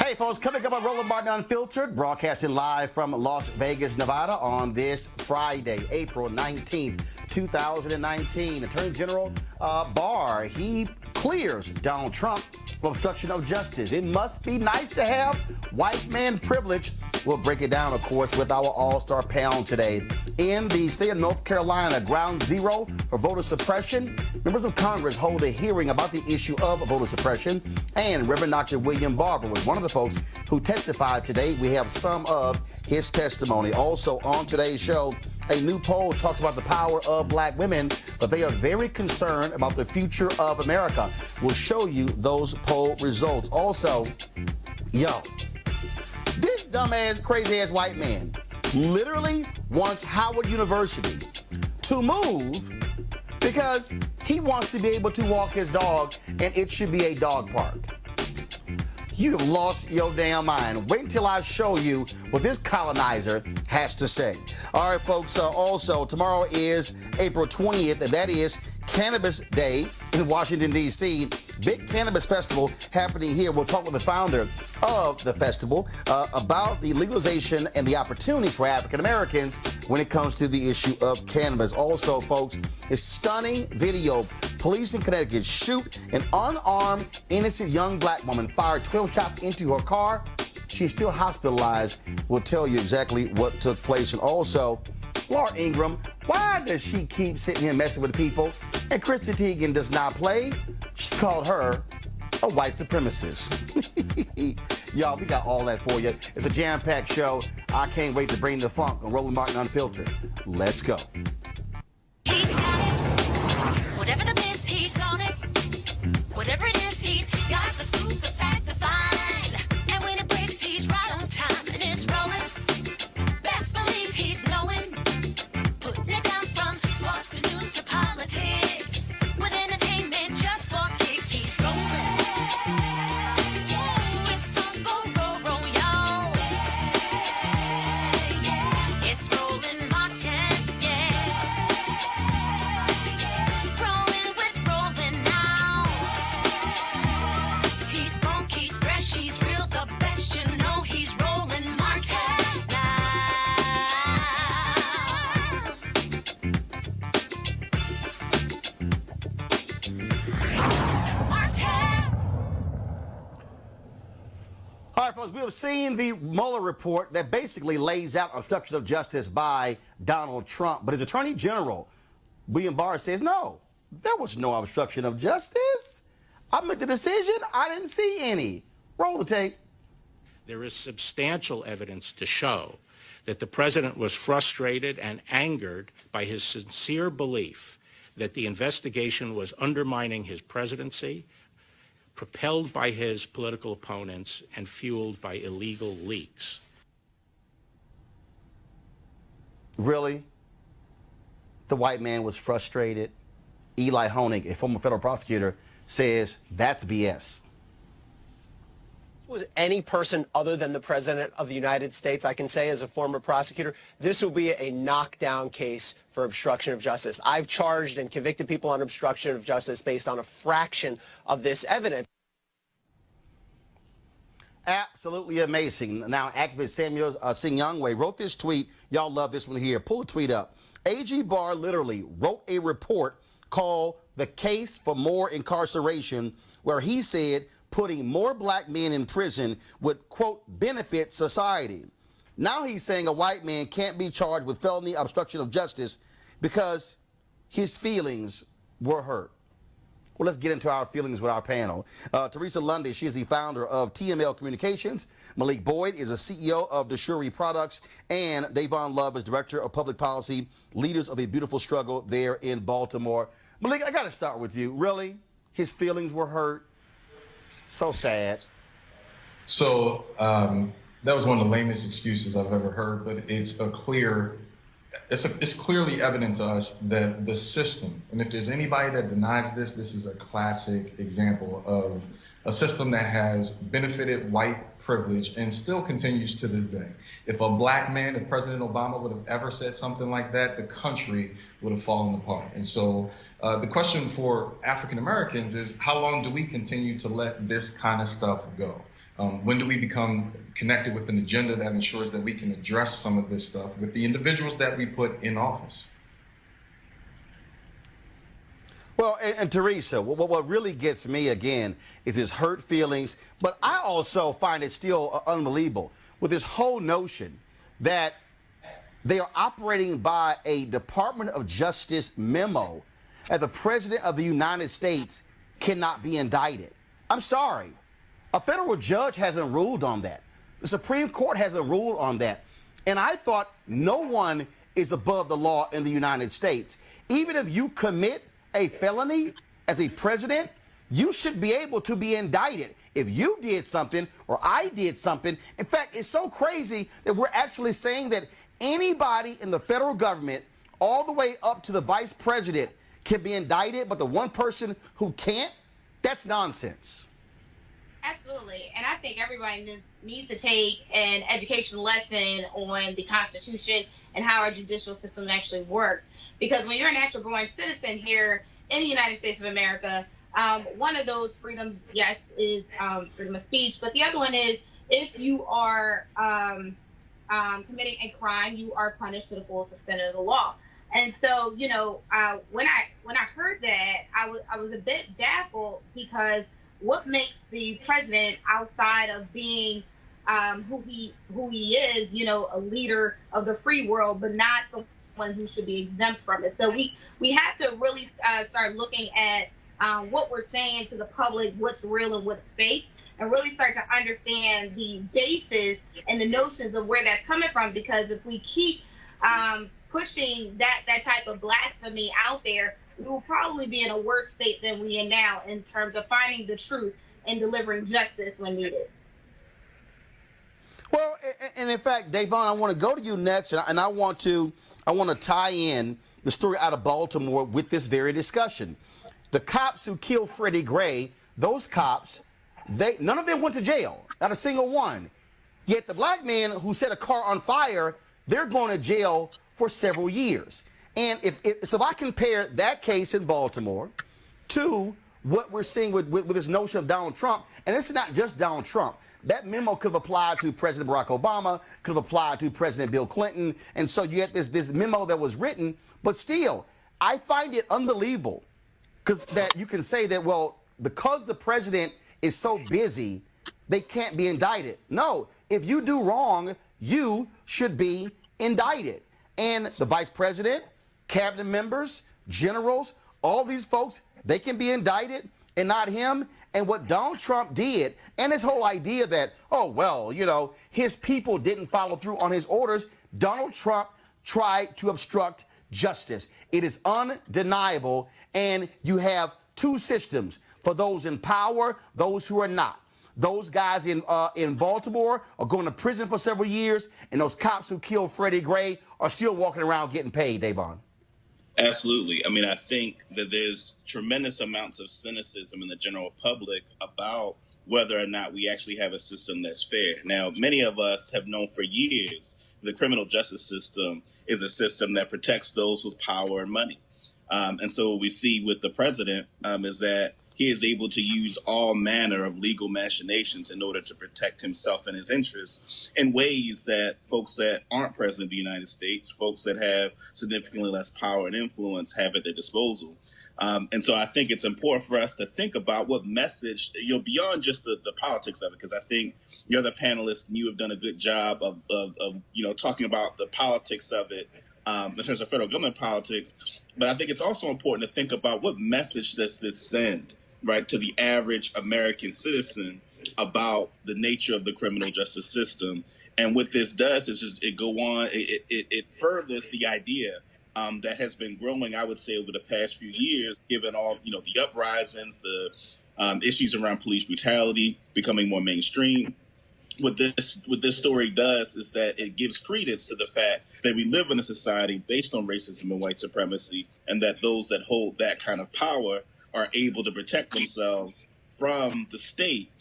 Hey folks, coming up on Roland Unfiltered, broadcasting live from Las Vegas, Nevada on this Friday, April 19th, 2019. Attorney General Barr, he clears Donald Trump of obstruction of justice. It must be nice to have white man privilege. We'll break it down, of course, with our all-star panel today. In the state of North Carolina, ground zero for voter suppression, members of Congress hold a hearing about the issue of voter suppression, and Reverend Dr. William Barber was one of the folks who testified today. We have some of his testimony. Also on today's show, a new poll talks about the power of black women, but they are very concerned about the future of America. We'll show you those poll results. Also, this dumbass, crazy-ass white man literally wants Howard University to move because he wants to be able to walk his dog, and it should be a dog park. You have lost your damn mind. Wait until I show you what this colonizer has to say. All right, folks, also, tomorrow is April 20th, and that is Cannabis Day in Washington, D.C. Big cannabis festival happening here. We'll talk with the founder of the festival about the legalization and the opportunities for African Americans when it comes to the issue of cannabis. Also, folks, a stunning video. Police in Connecticut shoot an unarmed, innocent young black woman, fired 12 shots into her car. She's still hospitalized. We'll tell you exactly what took place. And also, Laura Ingraham, why does she keep sitting here messing with people? And Christy Teigen does not play. She called her a white supremacist. Y'all, we got all that for you. It's a jam-packed show. I can't wait to bring the funk on Roland Martin Unfiltered. Let's go. He's got it. Whatever the miss, he's on it. Whatever it is, he's got the scoop, the fact, the find. And when it breaks, he's right on time and it's rolling. Best believe he's knowing. Putting it down from sports to news to politics. With entertainment just for kicks, he's rolling. It's on go, y'all. It's Roland Martin, rolling with Roland now. He's funky, he's fresh, he's real, the best, you know he's Roland Martin now. All right, folks, we have seen the Mueller report that basically lays out obstruction of justice by Donald Trump. But his Attorney General, William Barr, says, no, there was no obstruction of justice. I made the decision. I didn't see any. Roll the tape. There is substantial evidence to show that the president was frustrated and angered by his sincere belief that the investigation was undermining his presidency, propelled by his political opponents, and fueled by illegal leaks. Really? The white man was frustrated. Eli Honig, a former federal prosecutor, says that's BS. Was any person other than the president of the United States, I can say as a former prosecutor, this will be a knockdown case for obstruction of justice. I've charged and convicted people on obstruction of justice based on a fraction of this evidence. Absolutely amazing. Now, activist Samuel Sing-Youngway wrote this tweet. Y'all love this one here. Pull the tweet up. AG Barr literally wrote a report called The Case for More Incarceration, where he said putting more black men in prison would, quote, benefit society. Now he's saying a white man can't be charged with felony obstruction of justice because his feelings were hurt. Well, let's get into our feelings with our panel. Teresa Lundy, she is the founder of TML Communications. Malik Boyd is a CEO of Deshuri Products. And Davon Love is Director of Public Policy, Leaders of a Beautiful Struggle there in Baltimore. Malik, I got to start with you. Really? His feelings were hurt? So sad. So that was one of the lamest excuses I've ever heard, but it's clearly evident to us that the system, and if there's anybody that denies this, this is a classic example of a system that has benefited white privilege and still continues to this day. If a black man, if President Obama would have ever said something like that, the country would have fallen apart. And so the question for African Americans is, how long do we continue to let this kind of stuff go? When do we become connected with an agenda that ensures that we can address some of this stuff with the individuals that we put in office? Well, and Teresa, what really gets me again is his hurt feelings, but I also find it still unbelievable with this whole notion that they are operating by a Department of Justice memo and the President of the United States cannot be indicted. I'm sorry. A federal judge hasn't ruled on that. The Supreme Court hasn't ruled on that. And I thought no one is above the law in the United States. Even if you commit a felony as a president, you should be able to be indicted if you did something or I did something. In fact, it's so crazy that we're actually saying that anybody in the federal government, all the way up to the vice president, can be indicted, but the one person who can't, that's nonsense. Absolutely. And I think everybody needs to take an education lesson on the Constitution and how our judicial system actually works. Because when you're a natural born citizen here in the United States of America, one of those freedoms, yes, is freedom of speech. But the other one is if you are committing a crime, you are punished to the fullest extent of the law. And so, you know, when I heard that, I was a bit baffled because what makes the president, outside of being who he is, you know, a leader of the free world, but not someone who should be exempt from it. So we have to really start looking at what we're saying to the public, what's real and what's fake, and really start to understand the basis and the notions of where that's coming from. Because if we keep pushing that type of blasphemy out there, we will probably be in a worse state than we are now in terms of finding the truth and delivering justice when needed. Well, and in fact, Davon, I want to go to you next, and I want to tie in the story out of Baltimore with this very discussion. The cops who killed Freddie Gray, those cops, none of them went to jail, not a single one. Yet the black men who set a car on fire, they're going to jail for several years. And if I compare that case in Baltimore to what we're seeing with this notion of Donald Trump, and this is not just Donald Trump. That memo could have applied to President Barack Obama, could have applied to President Bill Clinton. And so you had this memo that was written, but still, I find it unbelievable because that you can say that, well, because the president is so busy, they can't be indicted. No, if you do wrong, you should be indicted. And the vice president, cabinet members, generals, all these folks, they can be indicted and not him. And what Donald Trump did, and his whole idea that, oh, well, you know, his people didn't follow through on his orders. Donald Trump tried to obstruct justice. It is undeniable. And you have two systems for those in power, those who are not. Those guys in Baltimore are going to prison for several years, and those cops who killed Freddie Gray are still walking around getting paid, Davon. Absolutely. I mean, I think that there's tremendous amounts of cynicism in the general public about whether or not we actually have a system that's fair. Now, many of us have known for years the criminal justice system is a system that protects those with power and money. And so what we see with the president is that he is able to use all manner of legal machinations in order to protect himself and his interests in ways that folks that aren't president of the United States, folks that have significantly less power and influence, have at their disposal. And so I think it's important for us to think about what message, you know, beyond just the politics of it, because I think the other panelists, you have done a good job of you know, talking about the politics of it in terms of federal government politics. But I think it's also important to think about what message does this send, right, to the average American citizen about the nature of the criminal justice system. And what this does is just it furthers the idea that has been growing, I would say, over the past few years, given all, the uprisings, the issues around police brutality becoming more mainstream. What this story does is that it gives credence to the fact that we live in a society based on racism and white supremacy, and that those that hold that kind of power are able to protect themselves from the state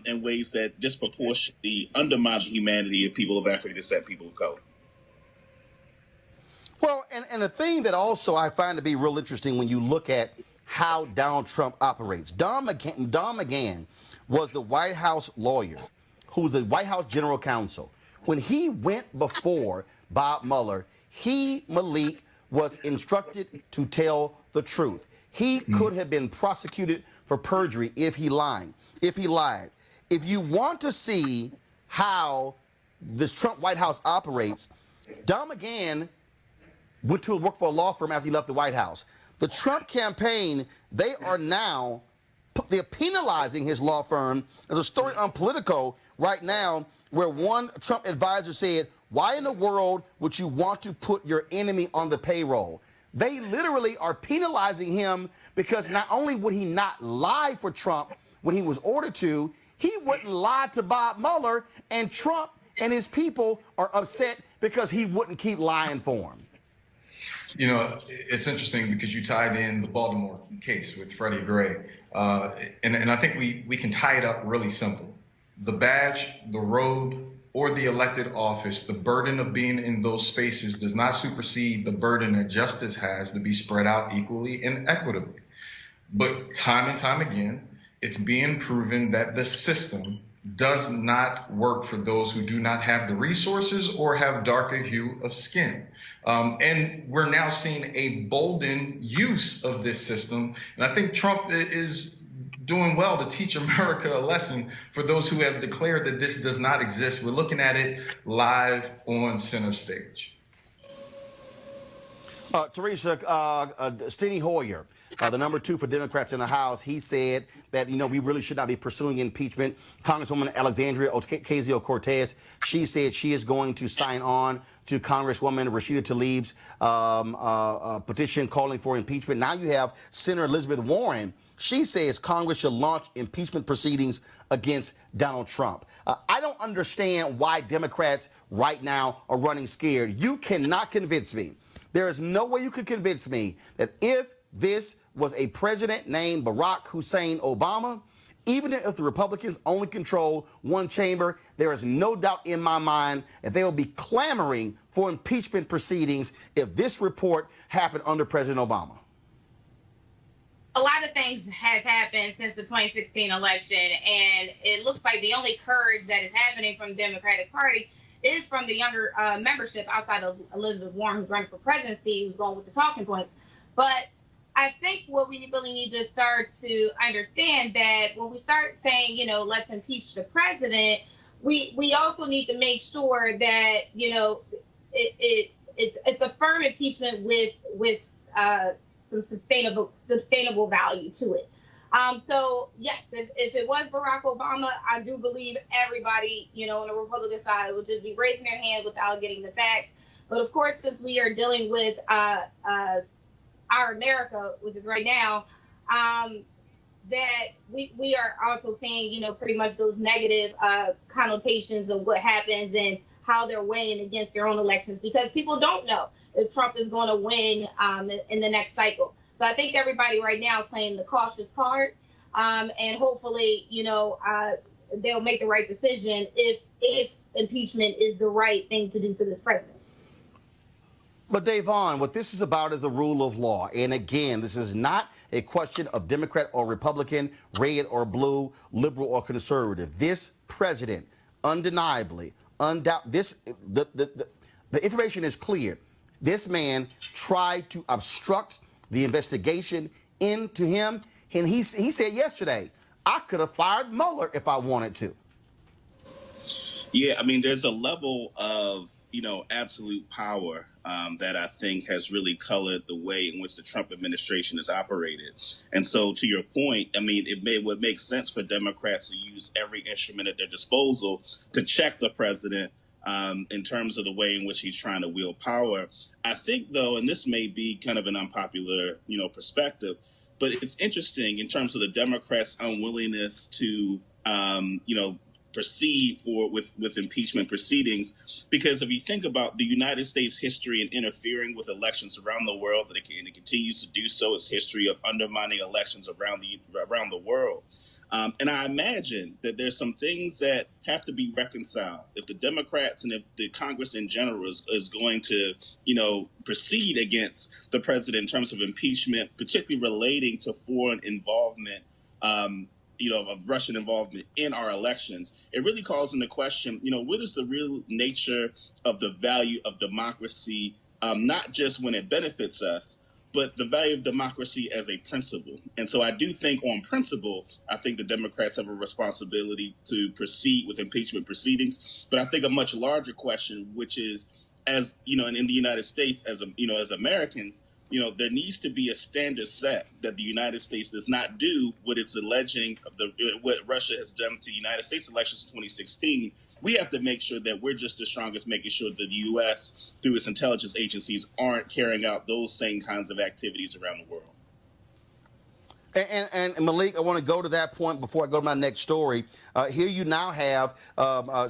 in ways that disproportionately undermine the humanity of people of African descent, people of color. Well, and the thing that also I find to be real interesting when you look at how Donald Trump operates. Don McGahn was the White House lawyer who's the White House general counsel. When he went before Bob Mueller, Malik, was instructed to tell the truth. He could have been prosecuted for perjury if he lied. If you want to see how this Trump White House operates, Don McGahn went to work for a law firm after he left the White House. The Trump campaign, they're penalizing his law firm. There's a story on Politico right now where one Trump advisor said, why in the world would you want to put your enemy on the payroll? They literally are penalizing him because not only would he not lie for Trump when he was ordered to, he wouldn't lie to Bob Mueller, and Trump and his people are upset because he wouldn't keep lying for him. It's interesting because you tied in the Baltimore case with Freddie Gray. And I think we can tie it up really simple. The badge, the robe, or the elected office, the burden of being in those spaces does not supersede the burden that justice has to be spread out equally and equitably. But time and time again, it's being proven that the system does not work for those who do not have the resources or have darker hue of skin. And we're now seeing a boldened use of this system. And I think Trump is doing well to teach America a lesson for those who have declared that this does not exist. We're looking at it live on center stage. Teresa, Steny Hoyer, the number 2 for Democrats in the House, he said that, we really should not be pursuing impeachment. Congresswoman Alexandria Ocasio-Cortez, she said she is going to sign on to Congresswoman Rashida Tlaib's petition calling for impeachment. Now you have Senator Elizabeth Warren. She says Congress should launch impeachment proceedings against Donald Trump. I don't understand why Democrats right now are running scared. You cannot convince me. There is no way you could convince me that if this was a president named Barack Hussein Obama, even if the Republicans only control one chamber, there is no doubt in my mind that they will be clamoring for impeachment proceedings if this report happened under President Obama. A lot of things has happened since the 2016 election, and it looks like the only courage that is happening from the Democratic Party is from the younger membership outside of Elizabeth Warren, who's running for presidency, who's going with the talking points. But I think what we really need to start to understand that when we start saying, let's impeach the president, we also need to make sure that, it's a firm impeachment with some sustainable value to it. So, yes, if it was Barack Obama, I do believe everybody, on the Republican side would just be raising their hand without getting the facts. But, of course, since we are dealing with our America, which is right now, that we are also seeing, pretty much those negative connotations of what happens and how they're weighing against their own elections, because people don't know if Trump is going to win in the next cycle. So I think everybody right now is playing the cautious card, and hopefully, they'll make the right decision if impeachment is the right thing to do for this president. But Davon, what this is about is the rule of law. And again, this is not a question of Democrat or Republican, red or blue, liberal or conservative. This president, undeniably, the information is clear. This man tried to obstruct the investigation into him. And he said yesterday, I could have fired Mueller if I wanted to. Yeah, I mean, there's a level of, absolute power that I think has really colored the way in which the Trump administration has operated. And so, to your point, I mean, would make sense for Democrats to use every instrument at their disposal to check the president in terms of the way in which he's trying to wield power. I think, though, and this may be kind of an unpopular, perspective, but it's interesting in terms of the Democrats' unwillingness to, proceed with impeachment proceedings, because if you think about the United States history in interfering with elections around the world, and it continues to do so, its history of undermining elections around the world. And I imagine that there's some things that have to be reconciled if the Democrats and if the Congress in general is going to, proceed against the president in terms of impeachment, particularly relating to foreign involvement, of Russian involvement in our elections. It really calls into question, what is the real nature of the value of democracy, not just when it benefits us, but the value of democracy as a principle. And so I do think on principle, I think the Democrats have a responsibility to proceed with impeachment proceedings. But I think a much larger question, which is, as in the United States, as Americans, there needs to be a standard set that the United States does not do what it's alleging of what Russia has done to the United States elections in 2016. We have to make sure that we're just as strong as making sure that the U.S., through its intelligence agencies, aren't carrying out those same kinds of activities around the world. And Malik, I want to go to that point before I go to my next story. Here you now have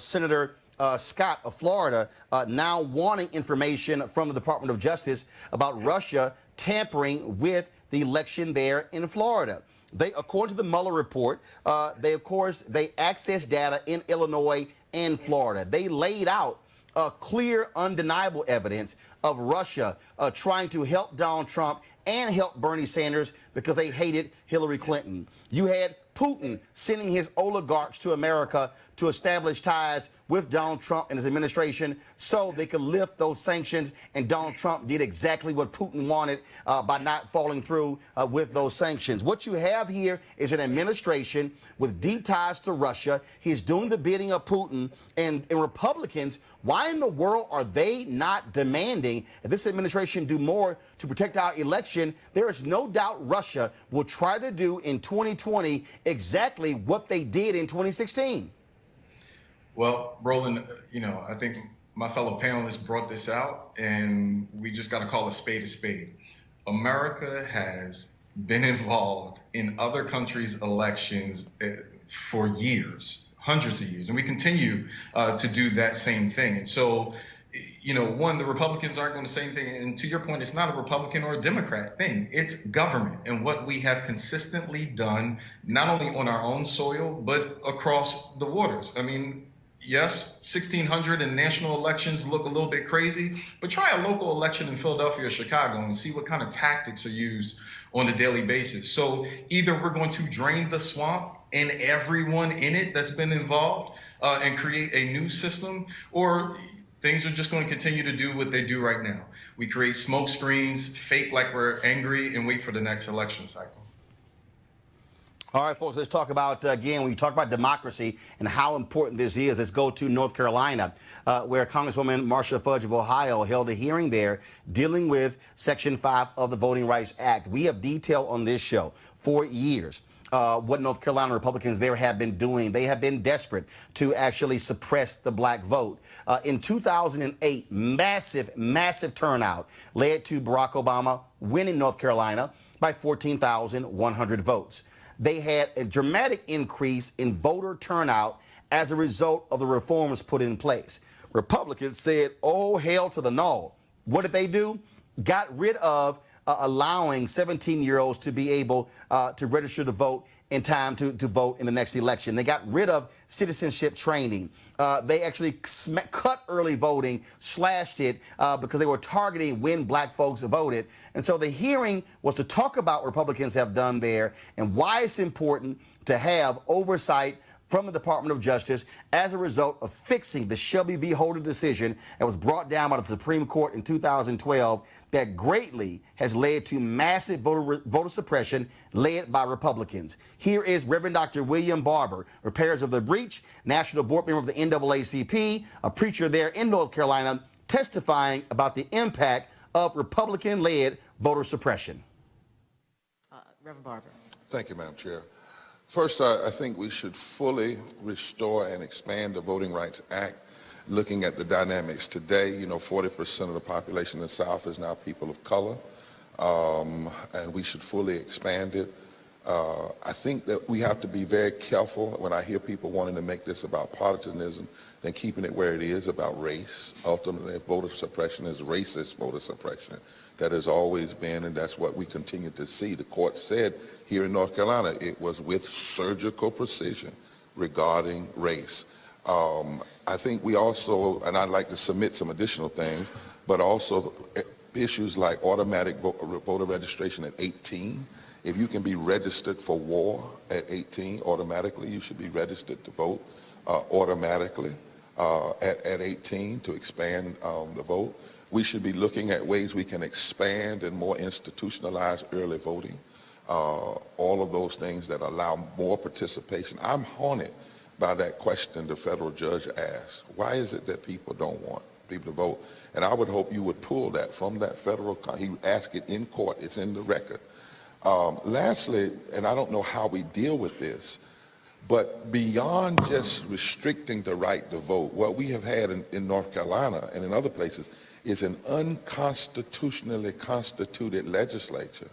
Senator Scott of Florida now wanting information from the Department of Justice about Russia tampering with the election there in Florida. They, according to the Mueller report, they accessed data in Illinois and Florida. They laid out clear, undeniable evidence of Russia trying to help Donald Trump and help Bernie Sanders because they hated Hillary Clinton. You had Putin sending his oligarchs to America to establish ties with Donald Trump and his administration so they could lift those sanctions, and Donald Trump did exactly what Putin wanted by not following through with those sanctions. What you have here is an administration with deep ties to Russia. He's doing the bidding of Putin, and Republicans, why in the world are they not demanding that this administration do more to protect our election? There is no doubt Russia will try to do in 2020 exactly what they did in 2016. Well, Roland, I think my fellow panelists brought this out, and we just got to call a spade a spade. America has been involved in other countries' elections for years, hundreds of years, and we continue to do that same thing. And so, one, the Republicans aren't going to say anything. And to your point, it's not a Republican or a Democrat thing. It's government and what we have consistently done, not only on our own soil, but across the waters. I mean, yes, 1,600 and national elections look a little bit crazy, but try a local election in Philadelphia or Chicago and see what kind of tactics are used on a daily basis. So either we're going to drain the swamp and everyone in it that's been involved and create a new system, or things are just going to continue to do what they do right now. We create smoke screens, fake like we're angry, and wait for the next election cycle. All right, folks, let's talk about, again, when you talk about democracy and how important this is, let's go to North Carolina, where Congresswoman Marcia Fudge of Ohio held a hearing there dealing with Section 5 of the Voting Rights Act. We have detailed on this show for years what North Carolina Republicans there have been doing. They have been desperate to actually suppress the black vote. In 2008, massive turnout led to Barack Obama winning North Carolina by 14,100 votes. They had a dramatic increase in voter turnout as a result of the reforms put in place. Republicans said, oh, hell to the no. What did they do? Got rid of allowing 17-year-olds to be able to register to vote in time to vote in the next election. They got rid of citizenship training. They actually cut early voting, slashed it because they were targeting when black folks voted. And so the hearing was to talk about what Republicans have done there and why it's important to have oversight from the Department of Justice as a result of fixing the Shelby v. Holder decision that was brought down by the Supreme Court in 2012 that greatly has led to massive voter suppression led by Republicans. Here is Reverend Dr. William Barber, Repairers of the Breach, National Board Member of the NAACP, a preacher there in North Carolina, testifying about the impact of Republican-led voter suppression. Reverend Barber. Thank you, Madam Chair. First, I think we should fully restore and expand the Voting Rights Act. Looking at the dynamics today, 40% of the population in the South is now people of color, and we should fully expand it. I think that we have to be very careful when I hear people wanting to make this about partisanism and keeping it where it is about race. Ultimately, voter suppression is racist voter suppression. That has always been, and that's what we continue to see. The court said here in North Carolina it was with surgical precision regarding race. I think we also, and I'd like to submit some additional things, but also issues like automatic voter registration at 18. If you can be registered for war at 18, automatically you should be registered to vote automatically at 18 to expand the vote. We should be looking at ways we can expand and more institutionalize early voting. All of those things that allow more participation. I'm haunted by that question the federal judge asked. Why is it that people don't want people to vote? And I would hope you would pull that from that federal, he asked it in court, it's in the record. Lastly, and I don't know how we deal with this, but beyond just restricting the right to vote, what we have had in North Carolina and in other places is an unconstitutionally constituted legislature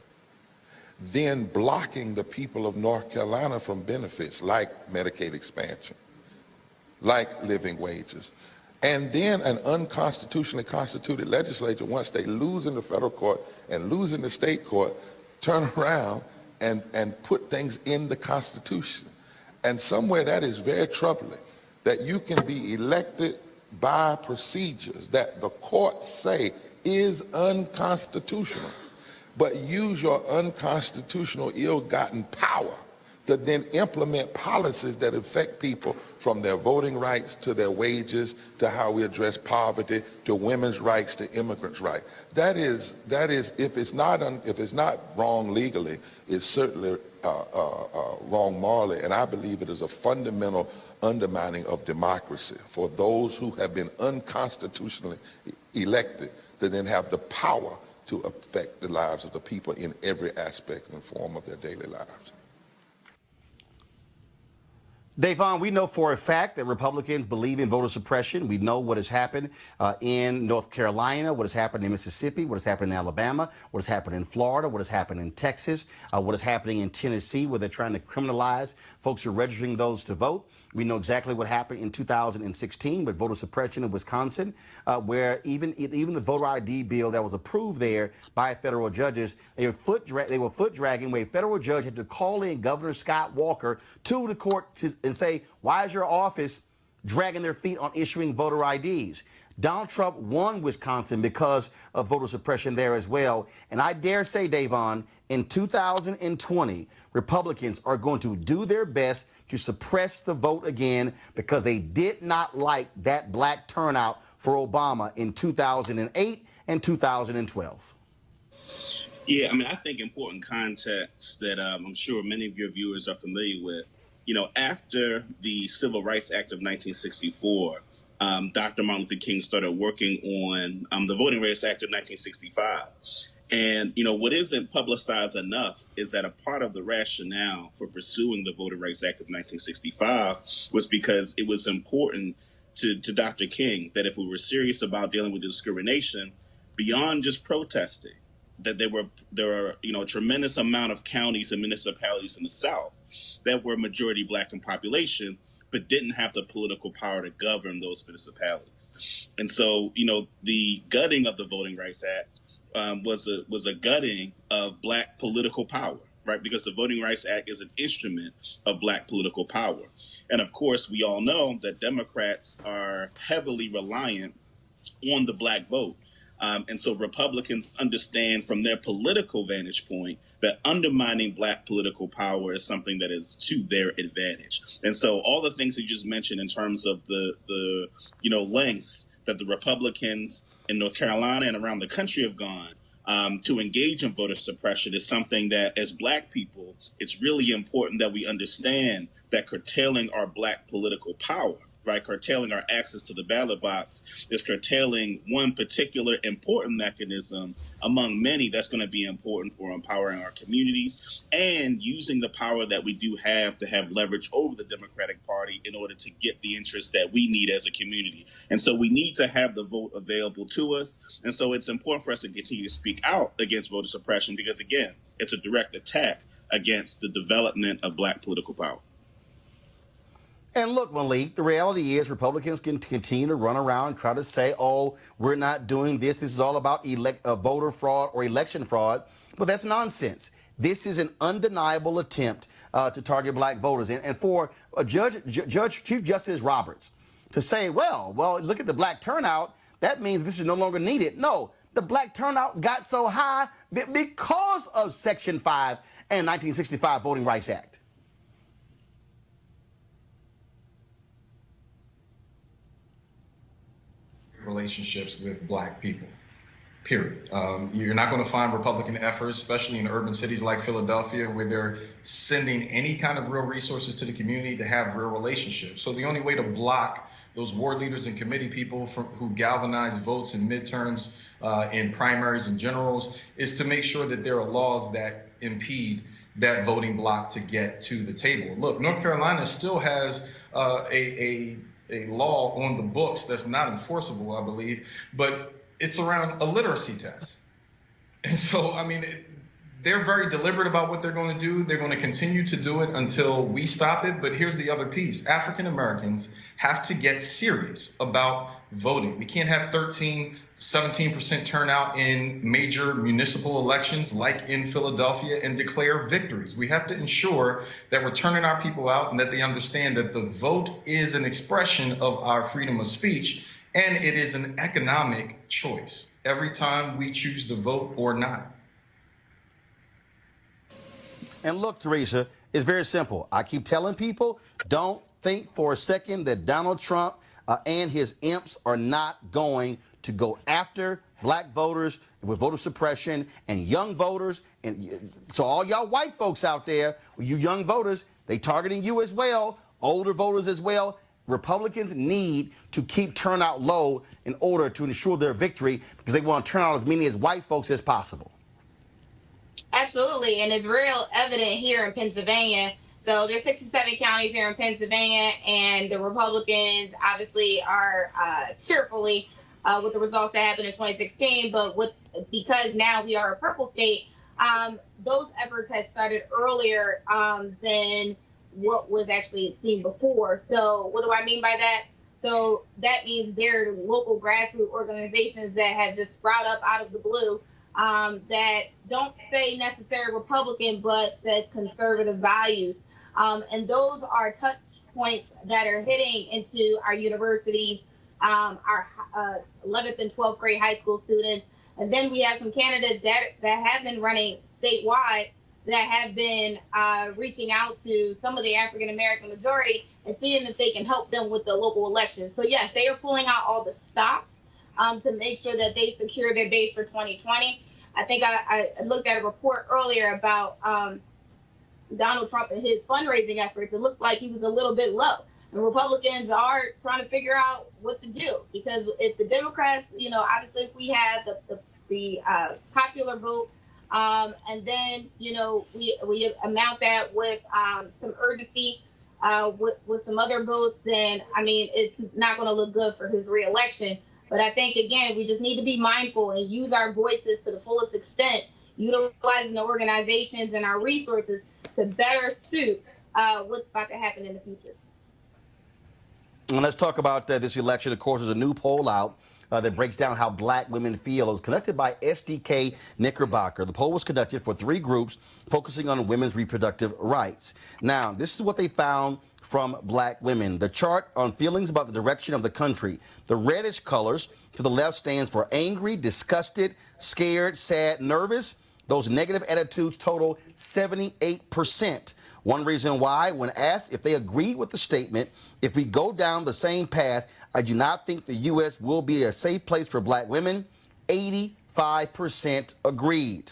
then blocking the people of North Carolina from benefits like Medicaid expansion, like living wages. And then an unconstitutionally constituted legislature, once they lose in the federal court and lose in the state court, turn around and put things in the Constitution. And somewhere that is very troubling, that you can be elected by procedures that the courts say is unconstitutional, but use your unconstitutional ill-gotten power to then implement policies that affect people from their voting rights to their wages, to how we address poverty, to women's rights, to immigrants' rights. That is, if it's not wrong legally, it's certainly wrong morally, and I believe it is a fundamental undermining of democracy for those who have been unconstitutionally elected to then have the power to affect the lives of the people in every aspect and form of their daily lives. Davon, we know for a fact that Republicans believe in voter suppression. We know what has happened in North Carolina, what has happened in Mississippi, what has happened in Alabama, what has happened in Florida, what has happened in Texas, what is happening in Tennessee, where they're trying to criminalize folks who are registering those to vote. We know exactly what happened in 2016 with voter suppression in Wisconsin, where even the voter ID bill that was approved there by federal judges, they were foot dragging, where a federal judge had to call in Governor Scott Walker to the court and say, why is your office dragging their feet on issuing voter IDs? Donald Trump won Wisconsin because of voter suppression there as well. And I dare say, Davon, in 2020, Republicans are going to do their best to suppress the vote again because they did not like that black turnout for Obama in 2008 and 2012. Yeah, I mean, I think important context that I'm sure many of your viewers are familiar with. You know, after the Civil Rights Act of 1964, Dr. Martin Luther King started working on the Voting Rights Act of 1965. And, you know, what isn't publicized enough is that a part of the rationale for pursuing the Voting Rights Act of 1965 was because it was important to Dr. King that if we were serious about dealing with discrimination, beyond just protesting, that there were a tremendous amount of counties and municipalities in the South that were majority black in population, but didn't have the political power to govern those municipalities. And so, you know, the gutting of the Voting Rights Act was a gutting of black political power, right? Because the Voting Rights Act is an instrument of black political power. And of course, we all know that Democrats are heavily reliant on the black vote. And so Republicans understand from their political vantage point that undermining Black political power is something that is to their advantage. And so all the things you just mentioned in terms of the lengths that the Republicans in North Carolina and around the country have gone to engage in voter suppression is something that, as Black people, it's really important that we understand that curtailing our Black political power, right, curtailing our access to the ballot box, is curtailing one particular important mechanism among many that's going to be important for empowering our communities and using the power that we do have to have leverage over the Democratic Party in order to get the interests that we need as a community. And so we need to have the vote available to us. And so it's important for us to continue to speak out against voter suppression because, again, it's a direct attack against the development of Black political power. And look, Malik, the reality is Republicans can continue to run around and try to say, oh, we're not doing this. This is all about voter fraud or election fraud. But that's nonsense. This is an undeniable attempt to target Black voters. And for Chief Justice Roberts to say, well, look at the Black turnout, that means this is no longer needed. No, the Black turnout got so high that because of Section 5 and 1965 Voting Rights Act. Relationships with Black people, period. You're not going to find Republican efforts, especially in urban cities like Philadelphia, where they're sending any kind of real resources to the community to have real relationships. So the only way to block those ward leaders and committee people who galvanize votes in midterms, in primaries and generals, is to make sure that there are laws that impede that voting bloc to get to the table. Look, North Carolina still has a law on the books that's not enforceable, I believe, but it's around a literacy test. And so, I mean, they're very deliberate about what they're going to do. They're going to continue to do it until we stop it. But here's the other piece. African Americans have to get serious about voting. We can't have 17% turnout in major municipal elections like in Philadelphia and declare victories. We have to ensure that we're turning our people out and that they understand that the vote is an expression of our freedom of speech and it is an economic choice every time we choose to vote or not. And look, Teresa, it's very simple. I keep telling people, don't think for a second that Donald Trump and his imps are not going to go after Black voters with voter suppression and young voters. And so all y'all white folks out there, you young voters, they targeting you as well, older voters as well. Republicans need to keep turnout low in order to ensure their victory because they want to turn out as many as white folks as possible. Absolutely, and it's real evident here in Pennsylvania. So there's 67 counties here in Pennsylvania, and the Republicans obviously are cheerfully with the results that happened in 2016. But because now we are a purple state, those efforts have started earlier than what was actually seen before. So what do I mean by that? So that means there are local grassroots organizations that have just sprouted up out of the blue that don't say necessarily Republican, but says conservative values. And those are touch points that are hitting into our universities, our 11th and 12th grade high school students. And then we have some candidates that have been running statewide that have been reaching out to some of the African-American majority and seeing if they can help them with the local elections. So, yes, they are pulling out all the stops to make sure that they secure their base for 2020. I think I looked at a report earlier about Donald Trump and his fundraising efforts. It looks like he was a little bit low. And Republicans are trying to figure out what to do because if the Democrats, obviously if we have the popular vote and then, we amount that with some urgency with some other votes, then, it's not going to look good for his reelection. But I think, again, we just need to be mindful and use our voices to the fullest extent, utilizing the organizations and our resources to better suit what's about to happen in the future. And let's talk about this election. Of course, there's a new poll out that breaks down how Black women feel. It was conducted by SDK Knickerbocker. The poll was conducted for 3 groups focusing on women's reproductive rights. Now, this is what they found from Black women. The chart on feelings about the direction of the country. The reddish colors to the left stands for angry, disgusted, scared, sad, nervous. Those negative attitudes total 78%. One reason why, when asked if they agree with the statement, if we go down the same path, I do not think the U.S. will be a safe place for black women, 85% agreed.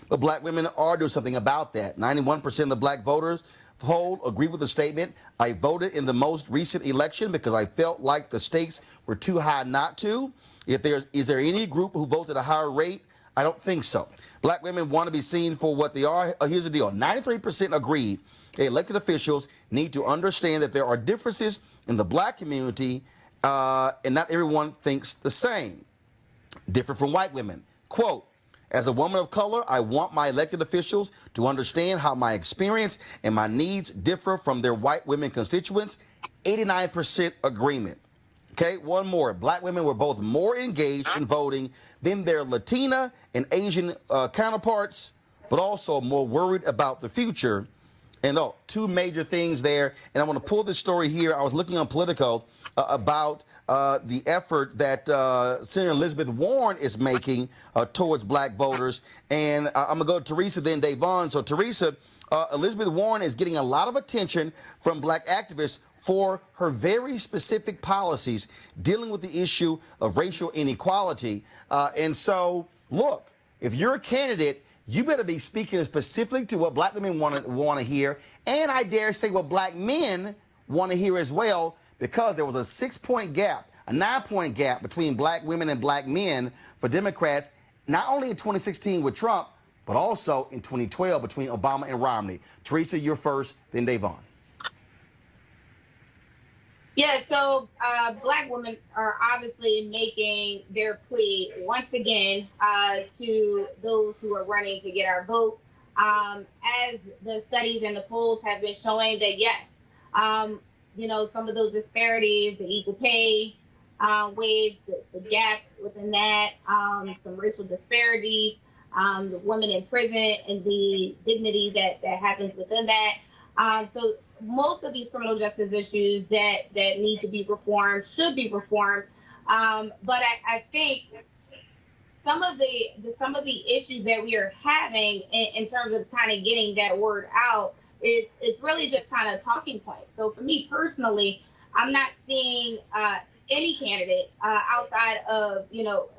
But black women are doing something about that. 91% of the black voters polled agree with the statement. I voted in the most recent election because I felt like the stakes were too high not to. Is there any group who votes at a higher rate? I don't think so. Black women want to be seen for what they are. Here's the deal. 93% agreed elected officials need to understand that there are differences in the black community and not everyone thinks the same. Different from white women. Quote, as a woman of color, I want my elected officials to understand how my experience and my needs differ from their white women constituents. 89% agreement. Okay, one more. Black women were both more engaged in voting than their Latina and Asian counterparts, but also more worried about the future. And two major things there. And I want to pull this story here. I was looking on Politico about the effort that Senator Elizabeth Warren is making towards black voters. And I'm going to go to Teresa, then Davon. So, Teresa, Elizabeth Warren is getting a lot of attention from black activists for her very specific policies dealing with the issue of racial inequality. And so, look, if you're a candidate, you better be speaking specifically to what black women want to hear, and I dare say what black men want to hear as well, because there was a 6-point gap, a 9-point gap between black women and black men for Democrats, not only in 2016 with Trump, but also in 2012 between Obama and Romney. Teresa, you're first, then Davon. Yeah, so black women are obviously making their plea once again to those who are running to get our vote. As the studies and the polls have been showing that, yes, some of those disparities, the equal pay wage, the gap within that, some racial disparities, the women in prison and the dignity that happens within that. So most of these criminal justice issues that need to be reformed should be reformed. But I think some of the issues that we are having in terms of kind of getting that word out is really just kind of talking points. So for me personally, I'm not seeing any candidate outside of,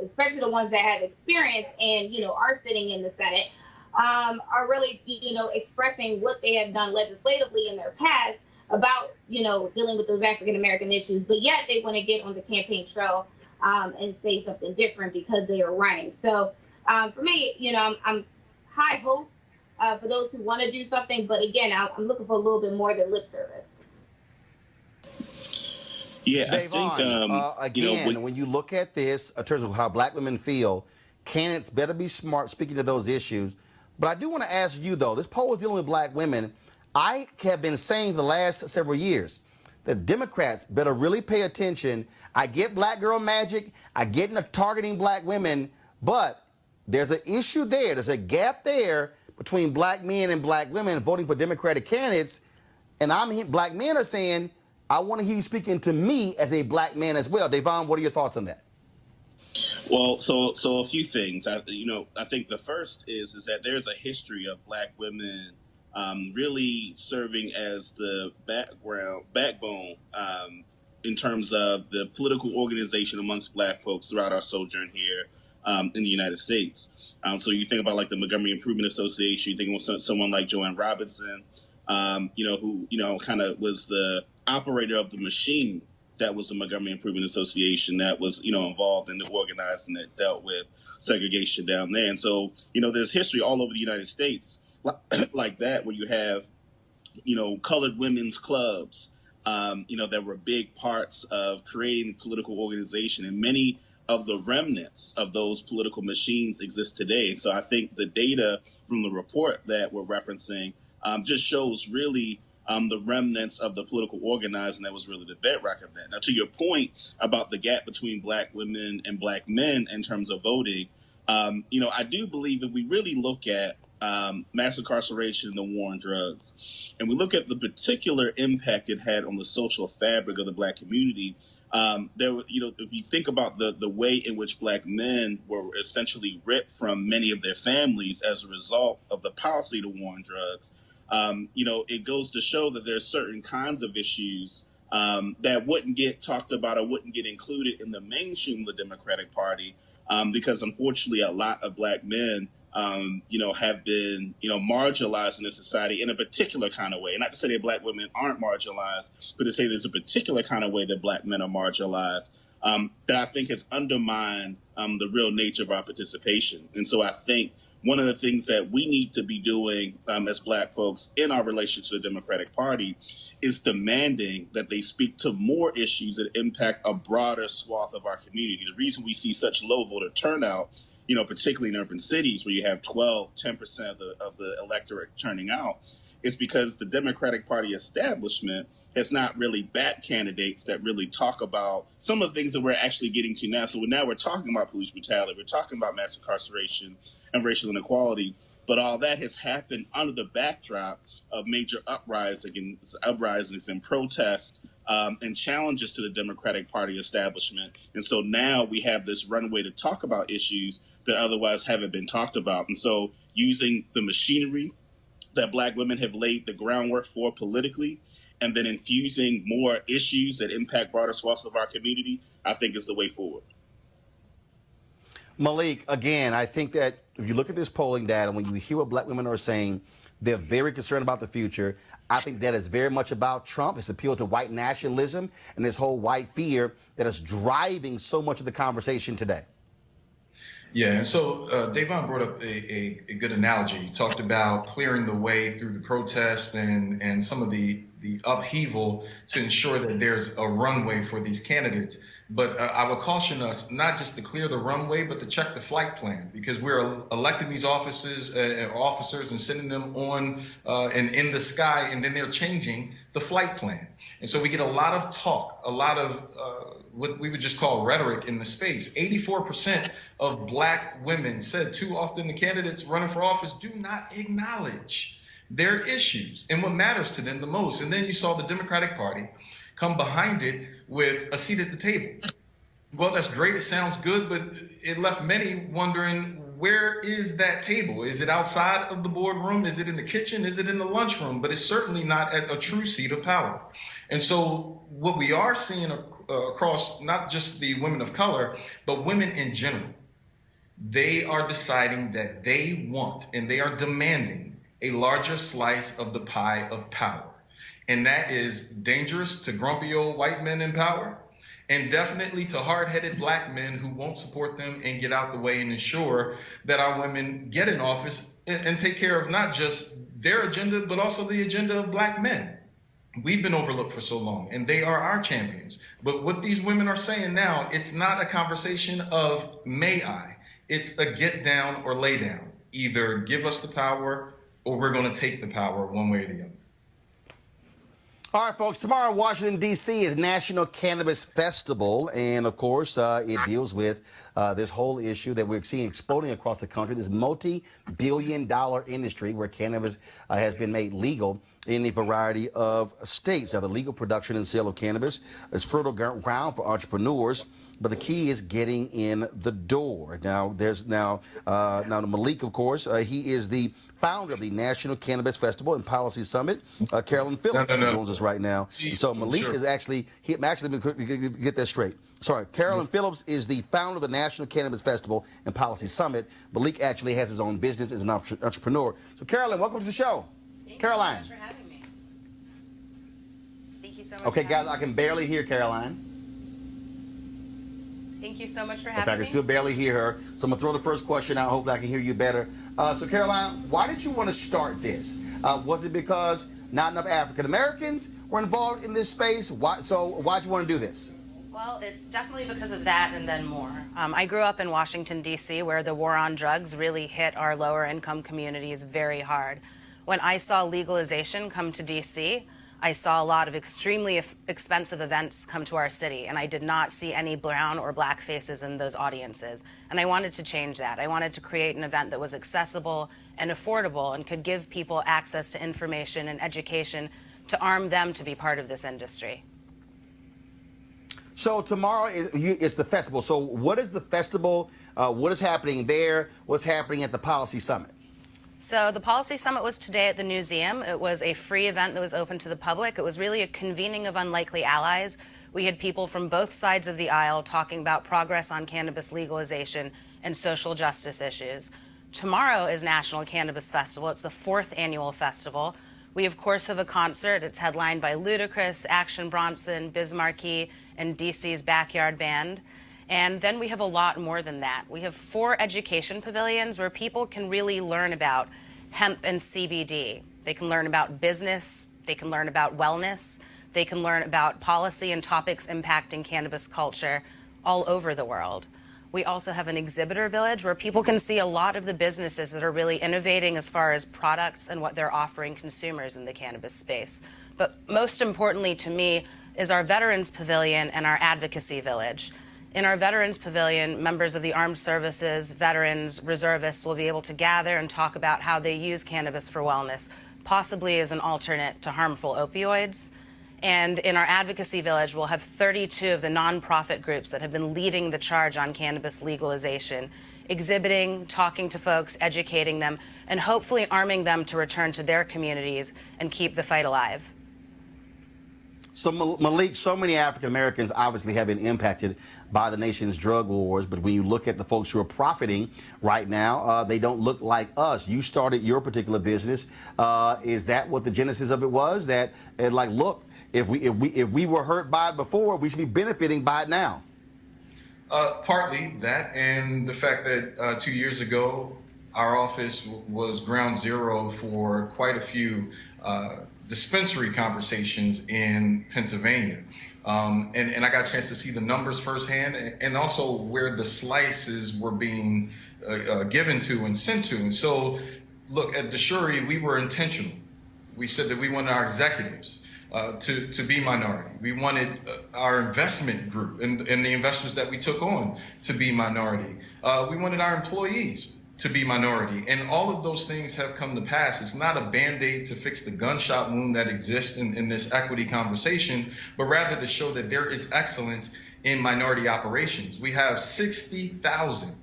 especially the ones that have experience and, are sitting in the Senate, are really, expressing what they have done legislatively in their past about, dealing with those African-American issues. But yet they want to get on the campaign trail and say something different because they are running. So for me, I'm high hopes for those who want to do something. But again, I'm looking for a little bit more than lip service. Yeah, Davon, I think, when you look at this in terms of how black women feel, candidates better be smart speaking to those issues. But I do want to ask you, though, this poll is dealing with black women. I have been saying for the last several years that Democrats better really pay attention. I get black girl magic. I get into targeting black women. But there's an issue there. There's a gap there between black men and black women voting for Democratic candidates. And black men are saying, I want to hear you speaking to me as a black man as well. Davon, what are your thoughts on that? Well, so a few things. I think the first is that there's a history of black women really serving as the backbone in terms of the political organization amongst black folks throughout our sojourn here in the United States. So you think about like the Montgomery Improvement Association, you think of someone like Joanne Robinson, who kind of was the operator of the machine that was the Montgomery Improvement Association that was, involved in the organizing that dealt with segregation down there. And so, there's history all over the United States like that, where you have, colored women's clubs, that were big parts of creating political organization. And many of the remnants of those political machines exist today. And so I think the data from the report that we're referencing just shows really the remnants of the political organizing that was really the bedrock of that. Now, to your point about the gap between black women and black men in terms of voting, I do believe if we really look at mass incarceration and the war on drugs. And we look at the particular impact it had on the social fabric of the Black community. If you think about the way in which Black men were essentially ripped from many of their families as a result of the policy of the war on drugs, it goes to show that there's certain kinds of issues that wouldn't get talked about or wouldn't get included in the mainstream of the Democratic Party because, unfortunately, a lot of Black men have been, marginalized in this society in a particular kind of way. Not to say that Black women aren't marginalized, but to say there's a particular kind of way that Black men are marginalized that I think has undermined the real nature of our participation. And so I think one of the things that we need to be doing as Black folks in our relationship to the Democratic Party is demanding that they speak to more issues that impact a broader swath of our community. The reason we see such low voter turnout, particularly in urban cities where you have 10% of the electorate turning out, is because the Democratic Party establishment has not really backed candidates that really talk about some of the things that we're actually getting to now. So now we're talking about police brutality, we're talking about mass incarceration and racial inequality, but all that has happened under the backdrop of major uprisings and protests and challenges to the Democratic Party establishment. And so now we have this runway to talk about issues that otherwise haven't been talked about. And so using the machinery that Black women have laid the groundwork for politically, and then infusing more issues that impact broader swaths of our community, I think is the way forward. Malik, again, I think that if you look at this polling data, when you hear what Black women are saying, they're very concerned about the future. I think that is very much about Trump, his appeal to white nationalism and this whole white fear that is driving so much of the conversation today. Yeah, and so Davon brought up a good analogy. He talked about clearing the way through the protest and some of the upheaval to ensure that there's a runway for these candidates. But I would caution us not just to clear the runway, but to check the flight plan, because we're electing these officers and sending them on and in the sky, and then they're changing the flight plan. And so we get a lot of talk, a lot of what we would just call rhetoric in the space. 84% of Black women said too often the candidates running for office do not acknowledge their issues and what matters to them the most. And then you saw the Democratic Party come behind it with a seat at the table. Well, that's great. It sounds good, but it left many wondering, where is that table? Is it outside of the boardroom? Is it in the kitchen? Is it in the lunchroom? But it's certainly not at a true seat of power. And so what we are seeing across not just the women of color, but women in general, they are deciding that they want and they are demanding a larger slice of the pie of power. And that is dangerous to grumpy old white men in power, and definitely to hard-headed Black men who won't support them and get out the way and ensure that our women get in office and take care of not just their agenda, but also the agenda of Black men. We've been overlooked for so long, and they are our champions. But what these women are saying now, it's not a conversation of may I. It's a get down or lay down. Either give us the power or we're going to take the power one way or the other. All right, folks, tomorrow in Washington, D.C. is National Cannabis Festival. And, of course, it deals with this whole issue that we're seeing exploding across the country, this multi-billion-dollar industry where cannabis has been made legal in a variety of states. Now, the legal production and sale of cannabis is fertile ground for entrepreneurs, but the key is getting in the door. Now, there's now Malik, of course, he is the founder of the National Cannabis Festival and Policy Summit. Carolyn Phillips joins us right now. So Malik is actually, get that straight. Sorry, Carolyn Phillips is the founder of the National Cannabis Festival and Policy Summit. Malik actually has his own business as an entrepreneur. So, Carolyn, welcome to the show. Caroline. Thank you so much for having me. Thank you so much. Okay, guys, I can barely hear Caroline. Thank you so much for having me. I can still barely hear her. So I'm going to throw the first question out. Hopefully I can hear you better. So, Caroline, why did you want to start this? Was it because not enough African Americans were involved in this space? Why'd you want to do this? Well, it's definitely because of that and then more. I grew up in Washington, D.C., where the war on drugs really hit our lower income communities very hard. When I saw legalization come to D.C., I saw a lot of extremely expensive events come to our city, and I did not see any brown or Black faces in those audiences. And I wanted to change that. I wanted to create an event that was accessible and affordable and could give people access to information and education to arm them to be part of this industry. So tomorrow is the festival. So what is the festival? What is happening there? What's happening at the Policy Summit? So the Policy Summit was today at the Museum. It was a free event that was open to the public. It was really a convening of unlikely allies. We had people from both sides of the aisle talking about progress on cannabis legalization and social justice issues. Tomorrow is National Cannabis Festival. It's the 4th annual festival. We, of course, have a concert. It's headlined by Ludacris, Action Bronson, Biz Markie, and DC's Backyard Band. And then we have a lot more than that. We have 4 education pavilions where people can really learn about hemp and CBD. They can learn about business. They can learn about wellness. They can learn about policy and topics impacting cannabis culture all over the world. We also have an exhibitor village where people can see a lot of the businesses that are really innovating as far as products and what they're offering consumers in the cannabis space. But most importantly to me is our Veterans Pavilion and our Advocacy Village. In our Veterans Pavilion, members of the armed services, veterans, reservists will be able to gather and talk about how they use cannabis for wellness, possibly as an alternate to harmful opioids. And in our Advocacy Village, we'll have 32 of the nonprofit groups that have been leading the charge on cannabis legalization, exhibiting, talking to folks, educating them, and hopefully arming them to return to their communities and keep the fight alive. So Malik, so many African Americans obviously have been impacted by the nation's drug wars, but when you look at the folks who are profiting right now, they don't look like us. You started your particular business. Is that what the genesis of it was? That like, look, if we were hurt by it before, we should be benefiting by it now. Partly that, and the fact that 2 years ago, our office was ground zero for quite a few dispensary conversations in Pennsylvania. And I got a chance to see the numbers firsthand, and also where the slices were being given to and sent to. And so, look, at DeShuri, we were intentional. We said that we wanted our executives to be minority. We wanted our investment group and the investors that we took on to be minority. We wanted our employees to be minority. And all of those things have come to pass. It's not a Band-Aid to fix the gunshot wound that exists in this equity conversation, but rather to show that there is excellence in minority operations. We have 60,000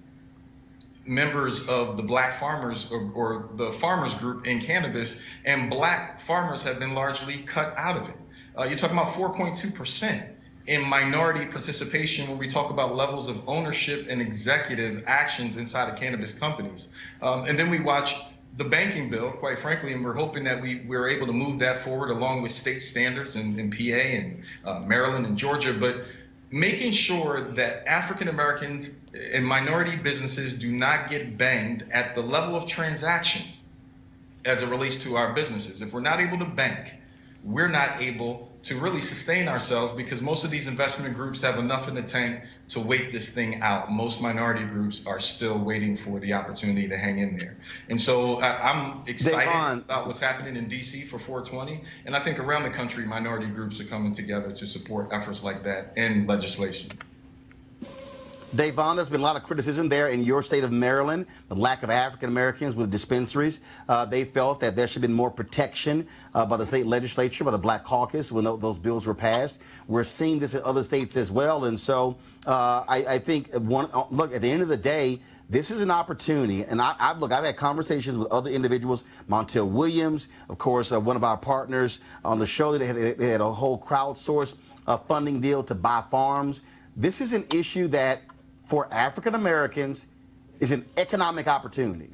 members of the Black farmers or the farmers group in cannabis, and Black farmers have been largely cut out of it. You're talking about 4.2% in minority participation when we talk about levels of ownership and executive actions inside of cannabis companies. And then we watch the banking bill, quite frankly, and we're hoping that we're able to move that forward along with state standards in PA and Maryland and Georgia. But making sure that African Americans and minority businesses do not get banged at the level of transaction as it relates to our businesses. If we're not able to bank, we're not able to really sustain ourselves, because most of these investment groups have enough in the tank to wait this thing out. Most minority groups are still waiting for the opportunity to hang in there. And so I'm excited about what's happening in DC for 420. And I think around the country, minority groups are coming together to support efforts like that in legislation. Davon, there's been a lot of criticism there in your state of Maryland, the lack of African Americans with dispensaries. They felt that there should have been more protection by the state legislature, by the Black Caucus when those bills were passed. We're seeing this in other states as well. And so I think, look, at the end of the day, this is an opportunity. And I've had conversations with other individuals, Montel Williams, of course, one of our partners on the show. They had a whole crowdsourced funding deal to buy farms. This is an issue that, for African Americans, is an economic opportunity.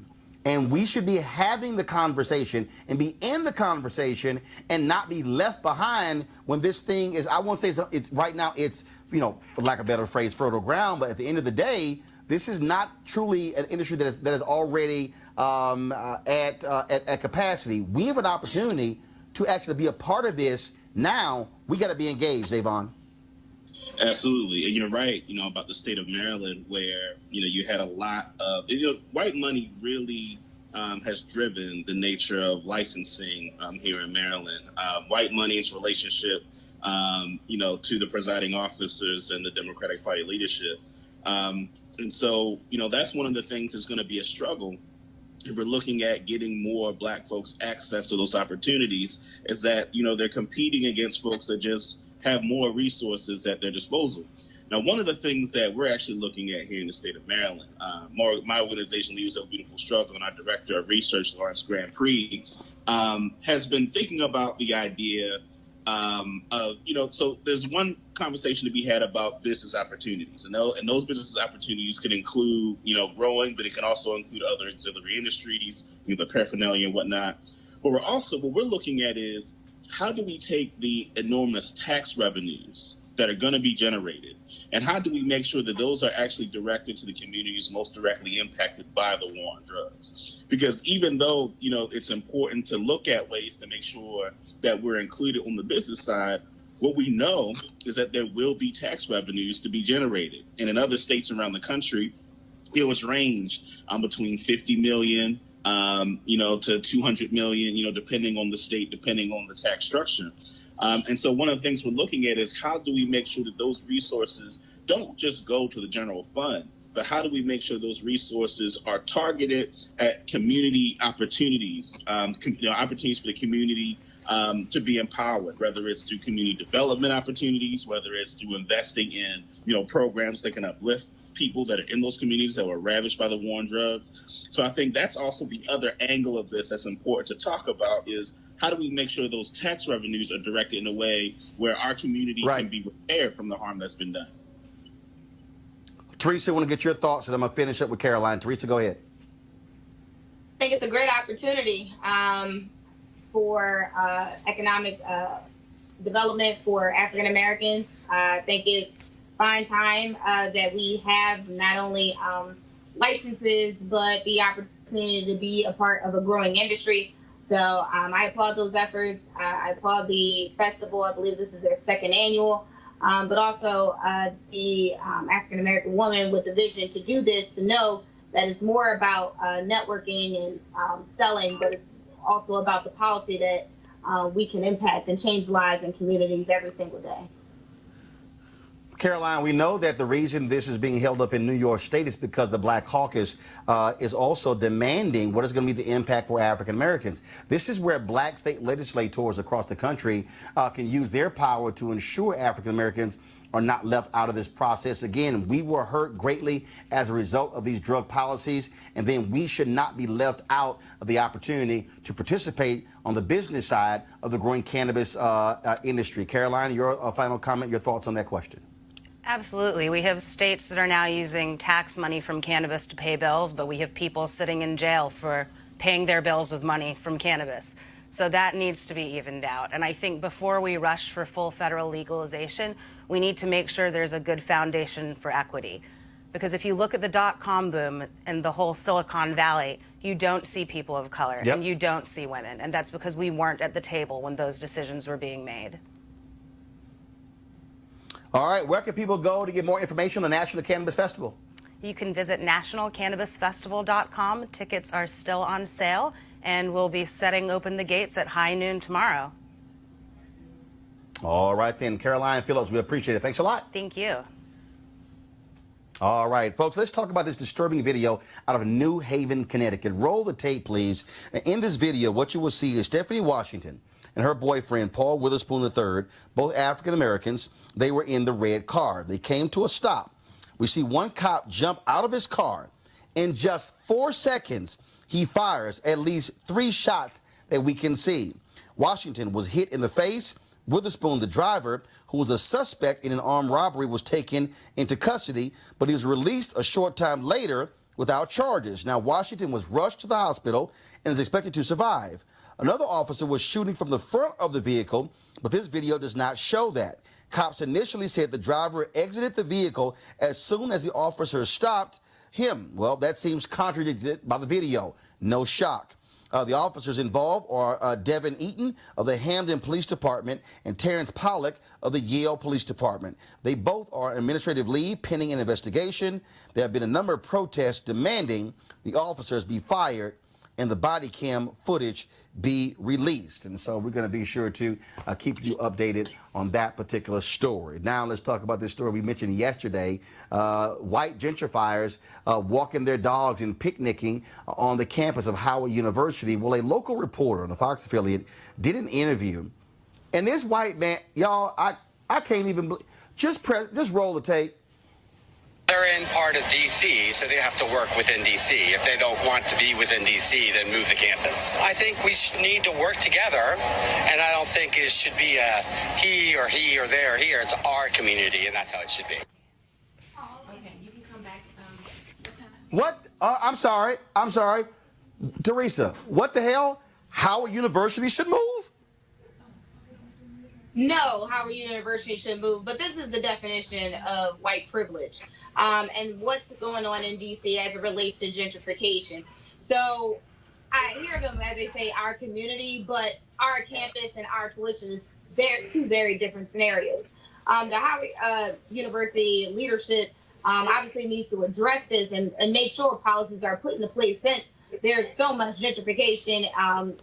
And we should be having the conversation and be in the conversation and not be left behind when this thing is, I won't say it's right now, it's, for lack of a better phrase, fertile ground. But at the end of the day, this is not truly an industry that is already at capacity. We have an opportunity to actually be a part of this. Now we got to be engaged, Davon. Absolutely. And you're right, about the state of Maryland, where, you had a lot of, white money really has driven the nature of licensing here in Maryland. White money's relationship, to the presiding officers and the Democratic Party leadership. And so, that's one of the things that's going to be a struggle we're looking at getting more Black folks access to those opportunities, is that, they're competing against folks that just have more resources at their disposal. Now, one of the things that we're actually looking at here in the state of Maryland, my organization, Leaders of a Beautiful Struggle, and our director of research, Lawrence Grand Prix, has been thinking about the idea so there's one conversation to be had about business opportunities. And those business opportunities can include, growing, but it can also include other auxiliary industries, the paraphernalia and whatnot. But what we're looking at is, how do we take the enormous tax revenues that are going to be generated, and how do we make sure that those are actually directed to the communities most directly impacted by the war on drugs? Because even though, it's important to look at ways to make sure that we're included on the business side, what we know is that there will be tax revenues to be generated. And in other states around the country, it was range between 50 million, to 200 million, depending on the state, depending on the tax structure. And so one of the things we're looking at is, how do we make sure that those resources don't just go to the general fund, but how do we make sure those resources are targeted at community opportunities, opportunities for the community to be empowered, whether it's through community development opportunities, whether it's through investing in, programs that can uplift people that are in those communities that were ravaged by the war on drugs. So I think that's also the other angle of this that's important to talk about, is how do we make sure those tax revenues are directed in a way where our community can be repaired from the harm that's been done. Teresa, I want to get your thoughts, and I'm going to finish up with Caroline. Teresa, go ahead. I think it's a great opportunity for economic development for African Americans. I think it's fine time that we have not only licenses, but the opportunity to be a part of a growing industry. So I applaud those efforts. I applaud the festival. I believe this is their second annual. But also the African American woman with the vision to do this, to know that it's more about networking and selling, but it's also about the policy that we can impact and change lives and communities every single day. Caroline, we know that the reason this is being held up in New York State is because the Black Caucus is also demanding what is going to be the impact for African Americans. This is where Black state legislators across the country can use their power to ensure African Americans are not left out of this process. Again, we were hurt greatly as a result of these drug policies, and then we should not be left out of the opportunity to participate on the business side of the growing cannabis industry. Caroline, your final comment, your thoughts on that question? Absolutely. We have states that are now using tax money from cannabis to pay bills, but we have people sitting in jail for paying their bills with money from cannabis. So that needs to be evened out. And I think before we rush for full federal legalization, we need to make sure there's a good foundation for equity. Because if you look at the .com boom and the whole Silicon Valley, you don't see people of color and you don't see women. And that's because we weren't at the table when those decisions were being made. All right, where can people go to get more information on the National Cannabis Festival? You can visit nationalcannabisfestival.com. Tickets are still on sale, and we'll be setting open the gates at high noon tomorrow. All right then, Caroline Phillips, we appreciate it. Thanks a lot. Thank you. All right, folks, let's talk about this disturbing video out of New Haven, Connecticut. Roll the tape, please. In this video, what you will see is Stephanie Washington and her boyfriend, Paul Witherspoon III, both African Americans. They were in the red car. They came to a stop. We see one cop jump out of his car. In just 4 seconds, he fires at least 3 shots that we can see. Washington was hit in the face. Witherspoon, the driver, who was a suspect in an armed robbery, was taken into custody, but he was released a short time later without charges. Now, Washington was rushed to the hospital and is expected to survive. Another officer was shooting from the front of the vehicle, but this video does not show that. Cops initially said the driver exited the vehicle as soon as the officer stopped him. Well, that seems contradicted by the video. No shock. The officers involved are Devin Eaton of the Hamden Police Department and Terrence Pollock of the Yale Police Department. They both are on administrative leave pending an investigation. There have been a number of protests demanding the officers be fired and the body cam footage be released. And so we're going to be sure to keep you updated on that particular story. Now let's talk about this story we mentioned yesterday. White gentrifiers walking their dogs and picnicking on the campus of Howard University. Well, a local reporter on the Fox affiliate did an interview. And this white man, y'all, I can't even just roll the tape. They're in part of D.C., so they have to work within D.C. If they don't want to be within D.C., then move the campus. I think we need to work together, and I don't think it should be a he or there or here. It's our community, and that's how it should be. Okay, you can come back. What? I'm sorry. Teresa, what the hell? Howard University should move? No, Howard University should move, but this is the definition of white privilege and what's going on in D.C. as it relates to gentrification. So I hear them as they say our community, but our campus and our tuition is two very different scenarios. The Howard University leadership obviously needs to address this and make sure policies are put into place since there's so much gentrification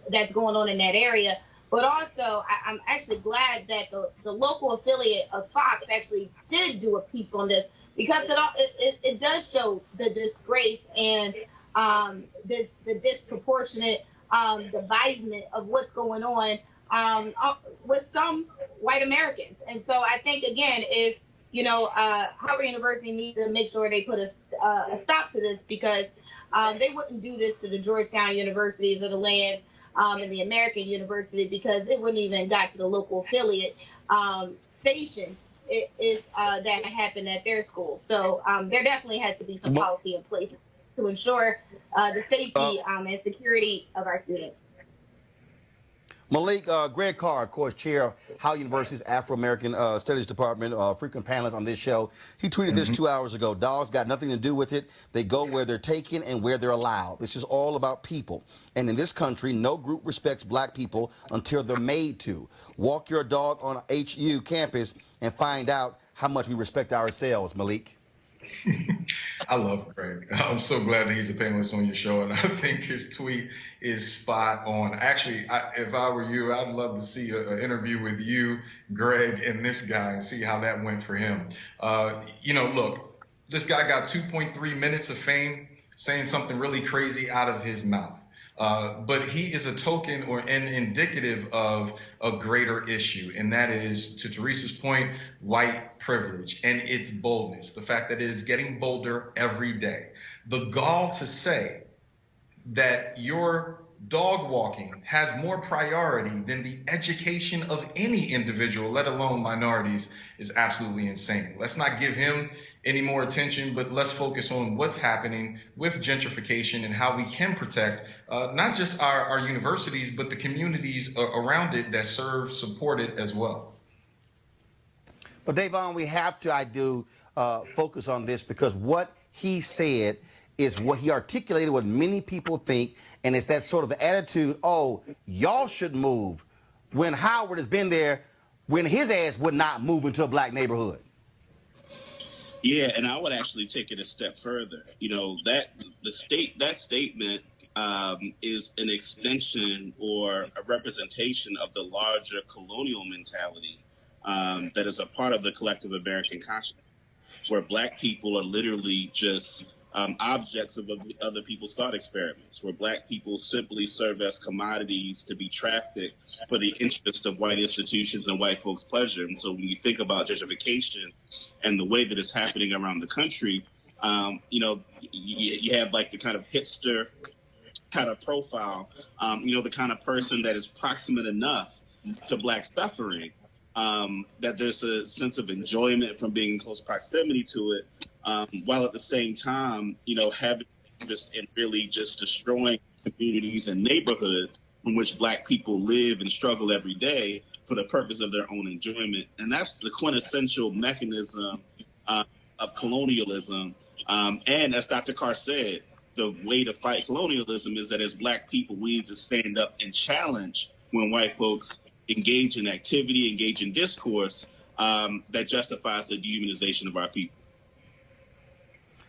that's going on in that area. But also, I'm actually glad that the local affiliate of Fox actually did do a piece on this, because it does show the disgrace and the disproportionate devisement of what's going on with some white Americans. And so I think, again, if, Howard University needs to make sure they put a stop to this, because they wouldn't do this to the Georgetown universities or the Lands and the American University, because it wouldn't even got to the local affiliate station if that had happened at their school. So there definitely has to be some policy in place to ensure the safety and security of our students. Malik, Greg Carr, of course, chair of Howard University's Afro-American Studies Department, frequent panelist on this show. He tweeted this 2 hours ago. Dogs got nothing to do with it. They go where they're taken and where they're allowed. This is all about people. And in this country, no group respects black people until they're made to. Walk your dog on HU campus and find out how much we respect ourselves, Malik. I love Greg. I'm so glad that he's a panelist on your show, and I think his tweet is spot on. Actually, if I were you, I'd love to see an interview with you, Greg, and this guy and see how that went for him. Look, this guy got 2.3 minutes of fame saying something really crazy out of his mouth. But he is a token and indicative of a greater issue, and that is, to Teresa's point, white privilege and its boldness, the fact that it is getting bolder every day. The gall to say that your dog walking has more priority than the education of any individual, let alone minorities, is absolutely insane. Let's not give him any more attention, but let's focus on what's happening with gentrification and how we can protect not just our universities, but the communities around it that support it as well. But Davon, we have to, focus on this, because what he said is what he articulated, what many people think, and it's that sort of the attitude, oh, y'all should move, when Howard has been there when his ass would not move into a black neighborhood. Yeah, and I would actually take it a step further. That statement is an extension or a representation of the larger colonial mentality that is a part of the collective American consciousness, where black people are literally just objects of other people's thought experiments, where black people simply serve as commodities to be trafficked for the interest of white institutions and white folks' pleasure. And so when you think about gentrification and the way that it's happening around the country, you have like the kind of hipster kind of profile, the kind of person that is proximate enough to black suffering, that there's a sense of enjoyment from being in close proximity to it, while at the same time, having just and really just destroying communities and neighborhoods from which black people live and struggle every day for the purpose of their own enjoyment. And that's the quintessential mechanism of colonialism. And as Dr. Carr said, the way to fight colonialism is that as black people, we need to stand up and challenge when white folks engage in activity, engage in discourse that justifies the dehumanization of our people.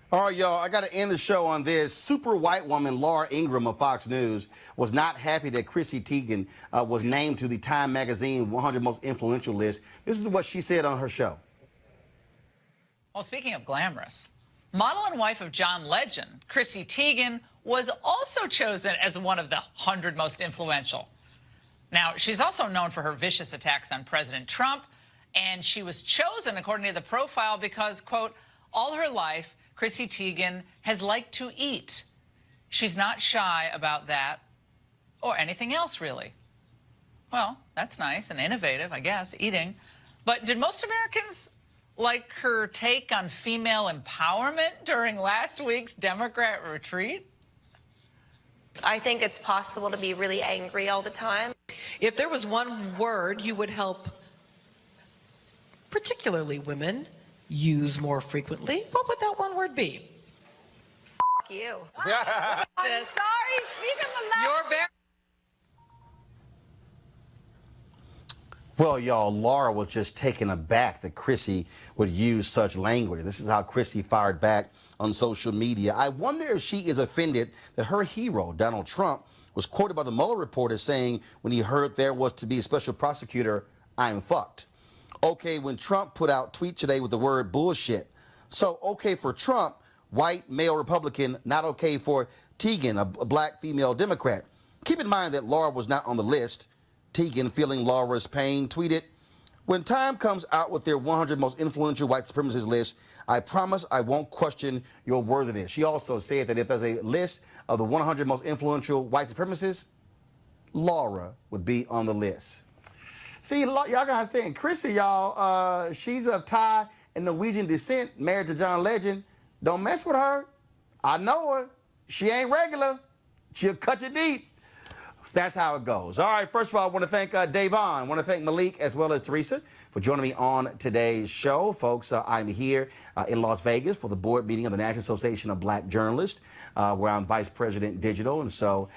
All right, y'all, I got to end the show on this. Super white woman Laura Ingraham of Fox News was not happy that Chrissy Teigen was named to the Time Magazine 100 Most Influential list. This is what she said on her show. Well, speaking of glamorous, model and wife of John Legend, Chrissy Teigen, was also chosen as one of the 100 most influential. Now, she's also known for her vicious attacks on President Trump, and she was chosen, according to the profile, because, quote, all her life, Chrissy Teigen has liked to eat. She's not shy about that or anything else, really. Well, that's nice and innovative, I guess, eating. But did most Americans like her take on female empowerment during last week's Democrat retreat? I think it's possible to be really angry all the time. If there was one word you would help particularly women use more frequently, what would that one word be? F you. I'm sorry, speak of the last. You're very... Well, y'all, Laura was just taken aback that Chrissy would use such language. This is how Chrissy fired back on social media. I wonder if she is offended that her hero, Donald Trump, was quoted by the Mueller report as saying when he heard there was to be a special prosecutor, I'm fucked. Okay, when Trump put out tweet today with the word bullshit. So okay for Trump, white male Republican, not okay for Teigen, a black female Democrat. Keep in mind that Laura was not on the list. Teigen, feeling Laura's pain, tweeted, when Time comes out with their 100 most influential white supremacist list, I promise I won't question your worthiness. She also said that if there's a list of the 100 most influential white supremacists, Laura would be on the list. See, y'all gotta understand, Chrissy, y'all, she's of Thai and Norwegian descent, married to John Legend. Don't mess with her. I know her. She ain't regular. She'll cut you deep. So that's how it goes. All right, first of all, I want to thank Davon. I want to thank Malik as well as Teresa for joining me on today's show. Folks, I'm here in Las Vegas for the board meeting of the National Association of Black Journalists, where I'm Vice President Digital. And so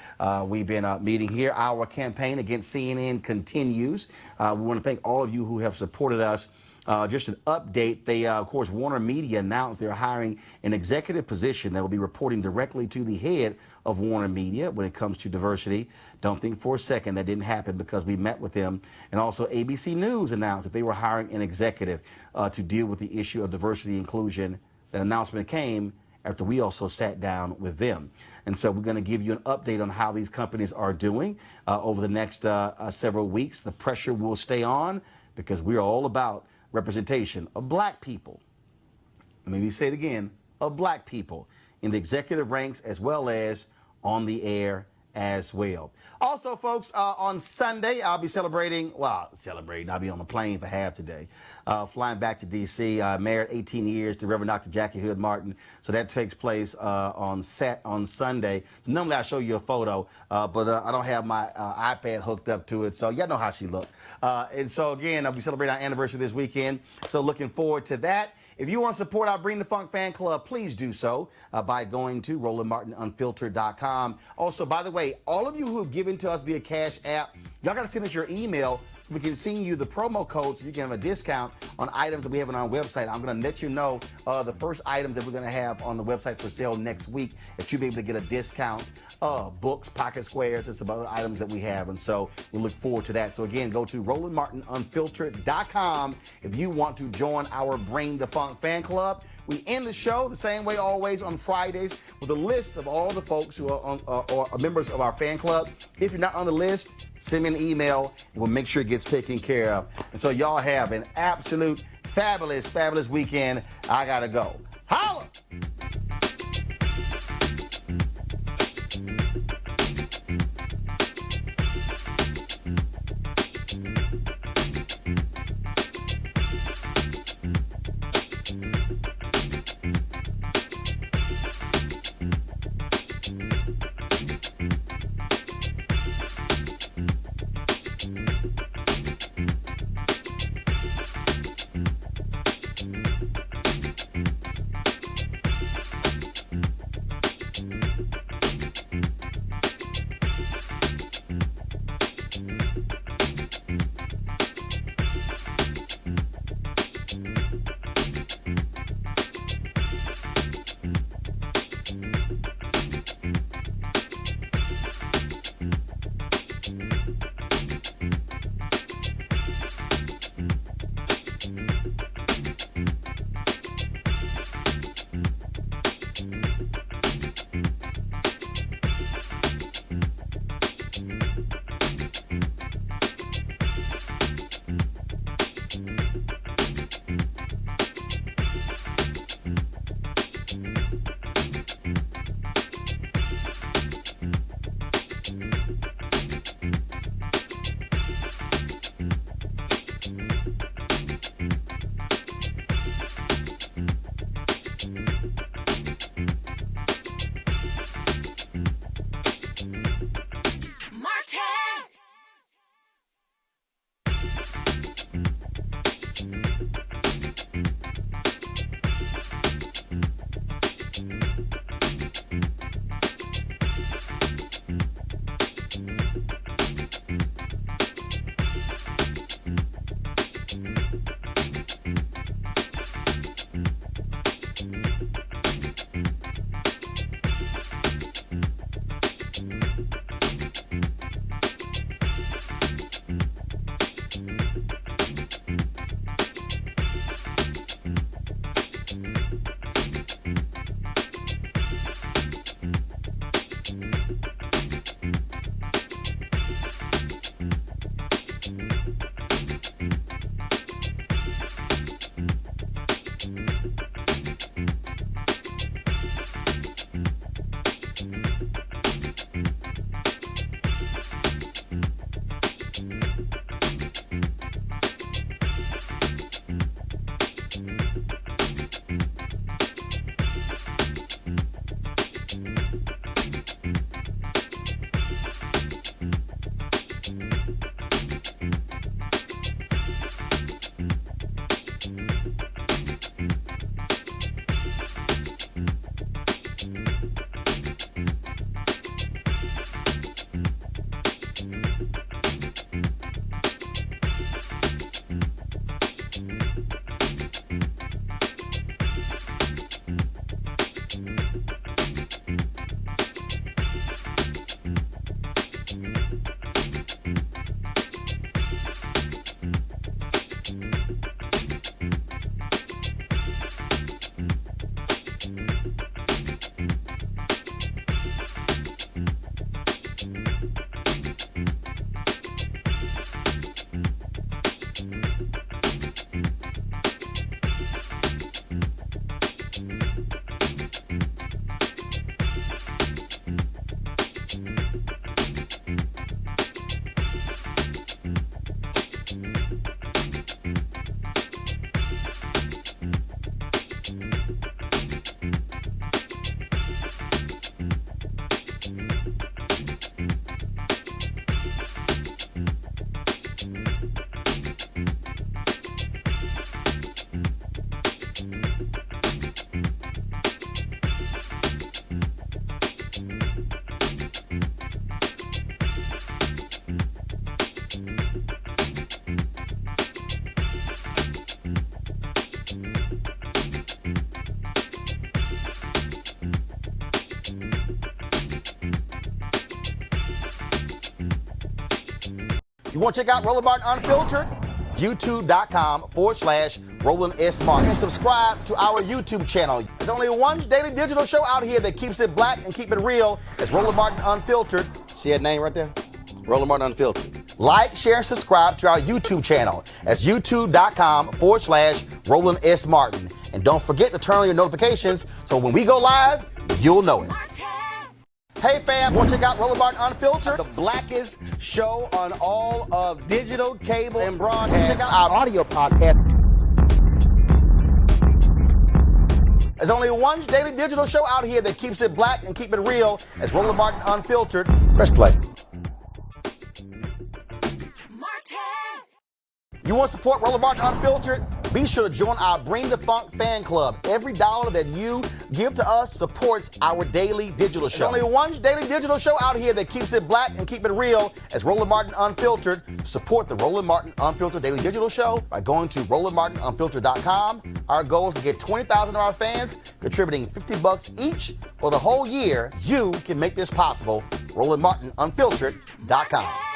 we've been meeting here. Our campaign against CNN continues. We want to thank all of you who have supported us. Just an update, they, of course, Warner Media announced they're hiring an executive position that will be reporting directly to the head of Warner Media when it comes to diversity. Don't think for a second that didn't happen because we met with them. And also ABC News announced that they were hiring an executive to deal with the issue of diversity and inclusion. That announcement came after we also sat down with them. And so we're going to give you an update on how these companies are doing over the next several weeks. The pressure will stay on because we are all about representation of black people. Let me say it again, of black people in the executive ranks as well as on the air as well. Also, folks, on Sunday, I'll be celebrating, I'll be on the plane for half today, flying back to D.C. Married 18 years to Reverend Dr. Jackie Hood Martin. So that takes place on Sunday. Normally, I show you a photo, but I don't have my iPad hooked up to it. So y'all know how she looked. And so, again, I'll be celebrating our anniversary this weekend. So looking forward to that. If you want to support our Bring the Funk fan club, please do so by going to RolandMartinUnfiltered.com. Also, by the way, all of you who have given to us via Cash App, y'all got to send us your email so we can send you the promo code so you can have a discount on items that we have on our website. I'm going to let you know the first items that we're going to have on the website for sale next week that you'll be able to get a discount. Books, pocket squares, and some other items that we have. And so we look forward to that. So again, go to RolandMartinUnfiltered.com if you want to join our Bring the Funk fan club. We end the show the same way always on Fridays with a list of all the folks who are or members of our fan club. If you're not on the list, send me an email and we'll make sure it gets taken care of. And so y'all have an absolute fabulous, fabulous weekend. I gotta go. Holla! You want to check out Roland Martin Unfiltered? YouTube.com/Roland S. Martin. And subscribe to our YouTube channel. There's only one daily digital show out here that keeps it black and keep it real. It's Roland Martin Unfiltered. See that name right there? Roland Martin Unfiltered. Like, share, and subscribe to our YouTube channel. That's YouTube.com/Roland S. Martin. And don't forget to turn on your notifications so when we go live, you'll know it. Hey fam, want to check out Roland Martin Unfiltered? The blackest show on all of digital, cable, and broadcast. Check out our audio podcast. There's only one daily digital show out here that keeps it black and keep it real. It's Roland Martin Unfiltered. Press play. You want to support Roland Martin Unfiltered? Be sure to join our Bring the Funk fan club. Every dollar that you give to us supports our daily digital show. There's only one daily digital show out here that keeps it black and keep it real. It's Roland Martin Unfiltered. Support the Roland Martin Unfiltered daily digital show by going to RolandMartinUnfiltered.com. Our goal is to get 20,000 of our fans contributing $50 each for the whole year. You can make this possible. RolandMartinUnfiltered.com.